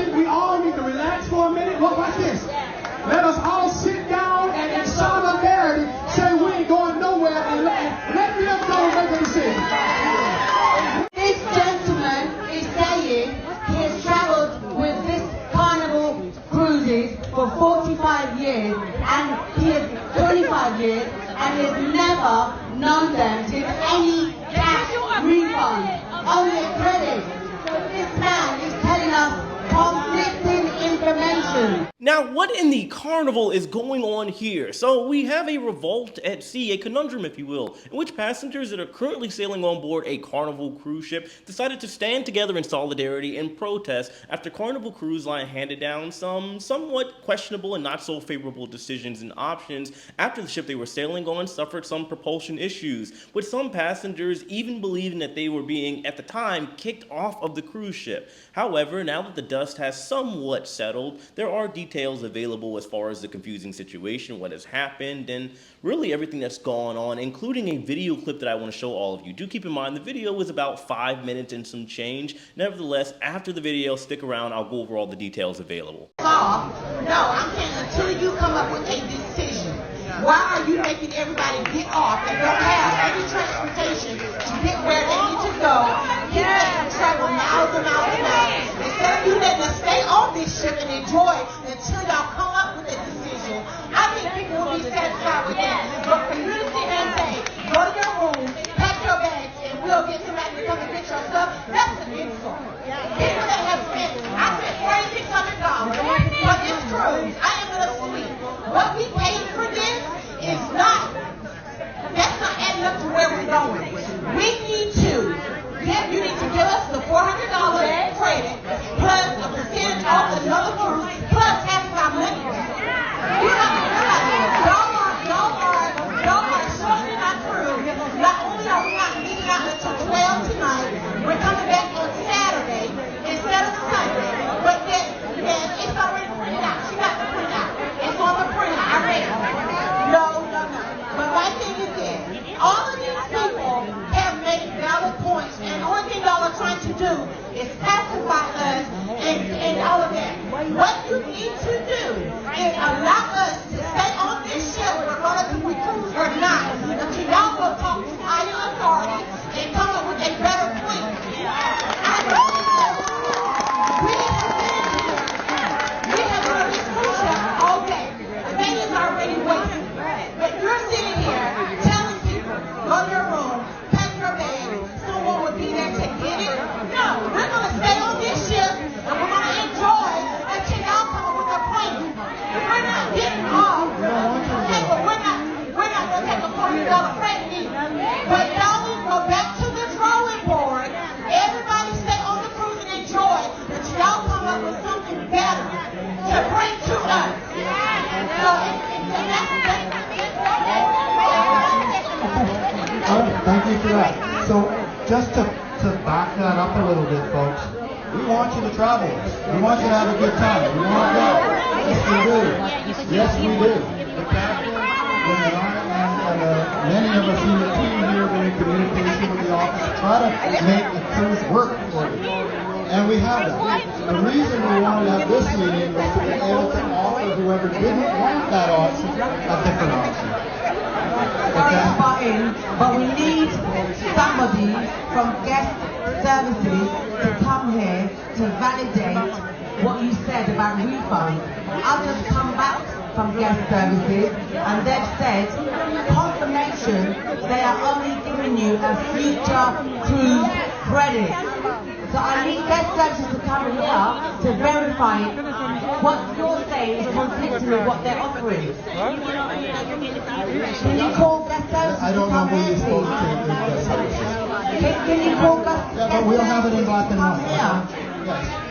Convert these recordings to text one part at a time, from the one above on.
think we all need to relax for a minute. Look, watch this. Let us all sit down and in solidarity say we ain't going nowhere and let them go and make a decision. This gentleman is saying he has travelled with this Carnival cruises for 45 years and he has 25 years and he has never known them to give any cash refund, only credit. So this man is telling us conflicting information. Now, what in the Carnival is going on here? So we have a revolt at sea, a conundrum if you will, in which passengers that are currently sailing on board a Carnival cruise ship decided to stand together in solidarity and protest after Carnival Cruise Line handed down some somewhat questionable and not so favorable decisions and options after the ship they were sailing on suffered some propulsion issues, with some passengers even believing that they were being, at the time, kicked off of the cruise ship. However, now that the dust has somewhat settled, there are details available as far as the confusing situation, what has happened, and really everything that's gone on, including a video clip that I want to show all of you. Do keep in mind the video is about 5 minutes and some change. Nevertheless, after the video, stick around, I'll go over all the details available. No, I'm saying until you come up with a decision. Why are you making everybody get off and don't have any transportation to get where they need to go? People that can travel miles and miles and miles. Instead of you letting us stay on this ship and enjoy until y'all come up with a decision, I think people will be satisfied with that. But for you to sit there and say, go to your room, pack your bags, and we'll get somebody to come and get your stuff, that's an insult. People that have spent, I spent $4,600 for this cruise. I am going to sleep. What we paid for this is not, that's not adding up to where we're going. We need to, you need to give us the $400 credit plus a percentage off another cruise plus half of our money back. You have to realize y'all are shortening our cruise. Not only are we not leaving out until 12 tonight, we're coming back on Saturday instead of Sunday. But then it's already printed out. She got the print out. It's on the printout. I read it. No. But my thing is this. All of these people have made valid points, and the only thing y'all are trying to do is pacify us and all of that. What you need to do is allow us to stay on this ship, regardless if we cruise or not, until y'all will talk to higher authority and come up with a better plan. We have been on this cruise ship all day. The day is already waiting. But you're sitting here telling people, go to your room, pack your bag, someone will be there to get it. No, we're going to stay on this ship and we're going to enjoy until y'all come up with a plan. We're not getting off. Okay, but we're not going to take a $40 credit either. But y'all need to go back to the drawing board. Everybody stay on the cruise and enjoy until y'all come up with something better to bring to us. So, thank you for that. So just to back that up a little bit, folks, we want you to travel. We want you to have a good time. We want to go. Yes, we do. Yes, we do. The captain, and many of us in the team here have been in communication with the office to try to make the cruise work for you. And we have that. The reason we wanted to have this meeting was to be able to offer whoever didn't want that option a different option. But we need somebody from guest services to come here to validate what you said about refund. Others come back from guest services and they've said confirmation they are only giving you a future cruise credit. So I need guest services to come here to verify what you're saying is conflicting with what they're offering. Can you call guest services I don't to know come who here, you're supposed to please? take guest services. Can you call guest services? Yeah, but we'll have it in black and white. Yes.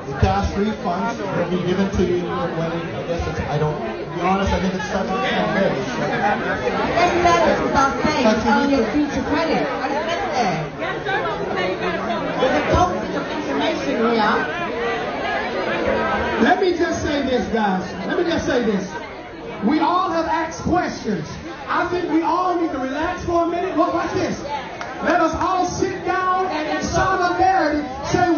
The cash refunds will be given to you when I guess it's, to be honest, I think it's such a 10 days. Guest services are saying it's only a future credit. I read there. There's a conflict of information here. Let me just say this, guys. Let me just say this. We all have asked questions. I think we all need to relax for a minute. Look, watch this. Let us all sit down and in solidarity say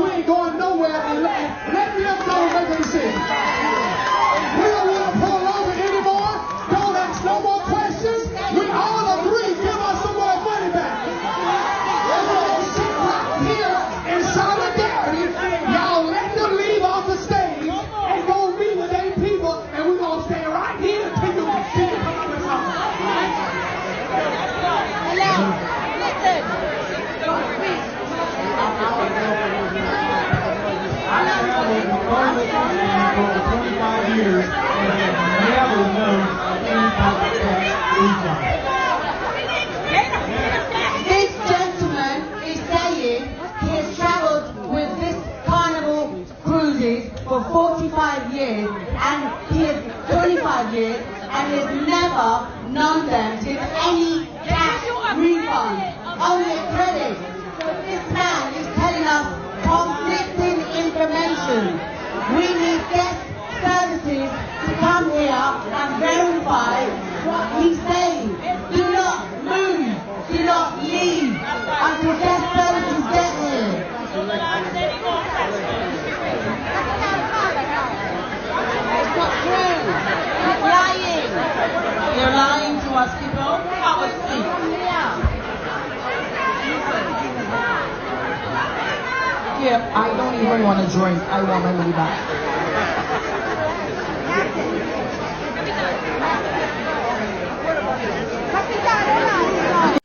for 45 years, and he is 25 years, and he has never known them to give any cash refund, only credit. So this man is telling us conflicting information. We need guest services to come here and verify what he's saying. Do not move, do not leave until guest services get here. It's not true. He's lying. You're lying to us people. Have a seat. Yeah, I don't even want to drink. I want my money back.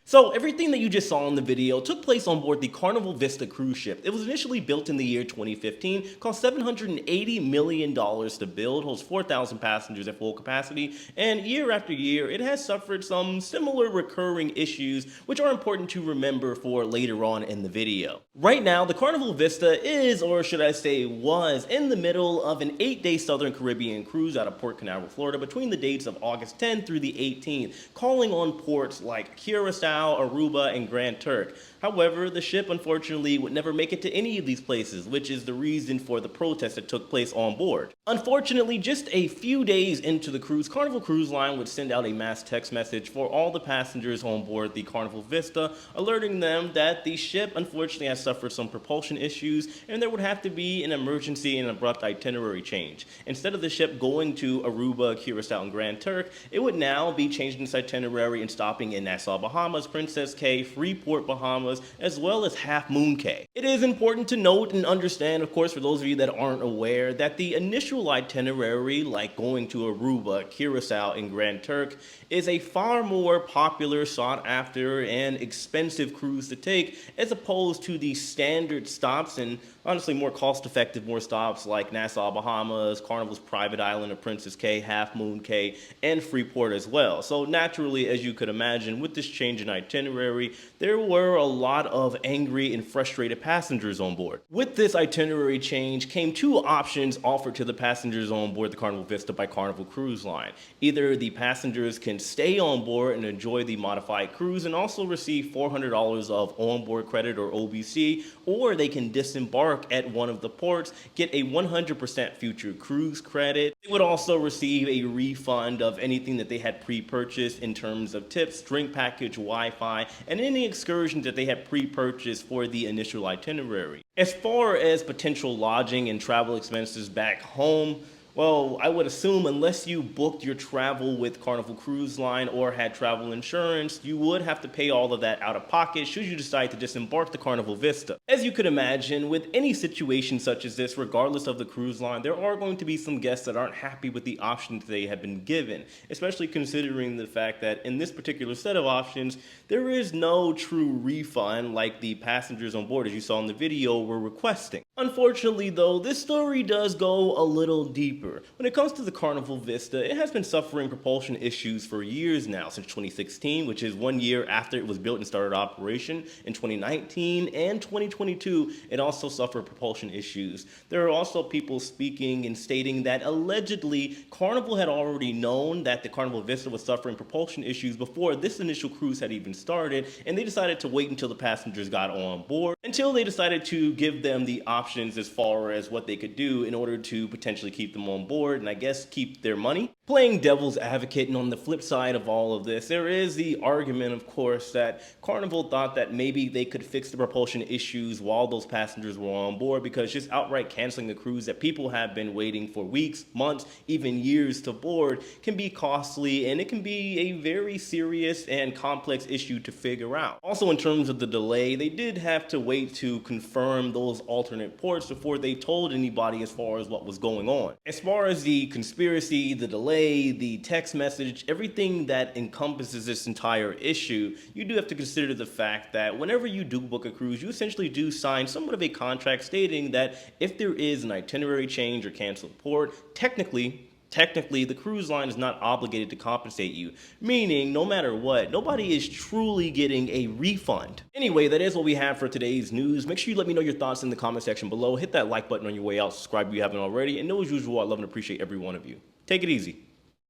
So everything that you just saw in the video took place on board the Carnival Vista cruise ship. It was initially built in the year 2015, cost $780 million to build, holds 4,000 passengers at full capacity, and year after year it has suffered some similar recurring issues which are important to remember for later on in the video. Right now, the Carnival Vista is, or should I say was, in the middle of an 8-day Southern Caribbean cruise out of Port Canaveral, Florida between the dates of August 10th through the 18th, calling on ports like Curacao, Aruba, and Grand Turk. However, the ship unfortunately would never make it to any of these places, which is the reason for the protest that took place on board. Unfortunately, just a few days into the cruise, Carnival Cruise Line would send out a mass text message for all the passengers on board the Carnival Vista, alerting them that the ship unfortunately has suffered some propulsion issues and there would have to be an emergency and abrupt itinerary change. Instead of the ship going to Aruba, Curacao, and Grand Turk, it would now be changing its itinerary and stopping in Nassau, Bahamas, Princess Cay, Freeport, Bahamas, as well as Half Moon Cay. It is important to note and understand, of course, for those of you that aren't aware, that the initial itinerary, like going to Aruba, Curacao, and Grand Turk, is a far more popular, sought after, and expensive cruise to take, as opposed to the standard stops and honestly more cost-effective, more stops like Nassau, Bahamas, Carnival's private island of Princess Cay, Half Moon Cay, and Freeport as well. So naturally, as you could imagine, with this change in itinerary, there were a lot of angry and frustrated passengers on board. With this itinerary change came two options offered to the passengers on board the Carnival Vista by Carnival Cruise Line. Either the passengers can stay on board and enjoy the modified cruise and also receive $400 of onboard credit or OBC, or they can disembark at one of the ports, get a 100% future cruise credit. They would also receive a refund of anything that they had pre-purchased in terms of tips, drink package, Wi-Fi, and any excursions that they had pre-purchased for the initial itinerary. As far as potential lodging and travel expenses back home, well, I would assume unless you booked your travel with Carnival Cruise Line or had travel insurance, you would have to pay all of that out of pocket should you decide to disembark the Carnival Vista. As you could imagine, with any situation such as this, regardless of the cruise line, there are going to be some guests that aren't happy with the options they have been given, especially considering the fact that in this particular set of options, there is no true refund like the passengers on board, as you saw in the video, were requesting. Unfortunately though, this story does go a little deeper. When it comes to the Carnival Vista, it has been suffering propulsion issues for years now, since 2016, which is 1 year after it was built and started operation. In 2019 and 2022, it also suffered propulsion issues. There are also people speaking and stating that allegedly Carnival had already known that the Carnival Vista was suffering propulsion issues before this initial cruise had even started, and they decided to wait until the passengers got on board, until they decided to give them the options as far as what they could do in order to potentially keep them on board and I guess keep their money. Playing devil's advocate, and on the flip side of all of this, there is the argument, of course, that Carnival thought that maybe they could fix the propulsion issues while those passengers were on board, because just outright canceling a cruise that people have been waiting for weeks, months, even years to board can be costly, and it can be a very serious and complex issue to figure out. Also, in terms of the delay, they did have to wait to confirm those alternate ports before they told anybody as far as what was going on. As far as the conspiracy, the delay, the text message, everything that encompasses this entire issue, you do have to consider the fact that whenever you do book a cruise, you essentially do sign somewhat of a contract stating that if there is an itinerary change or canceled port, technically technically the cruise line is not obligated to compensate you, meaning no matter what, nobody is truly getting a refund. Anyway, that is what we have for today's news. Make sure you let me know your thoughts in the comment section below. Hit that like button on your way out, subscribe if you haven't already, and know as usual, I love and appreciate every one of you. Take it easy.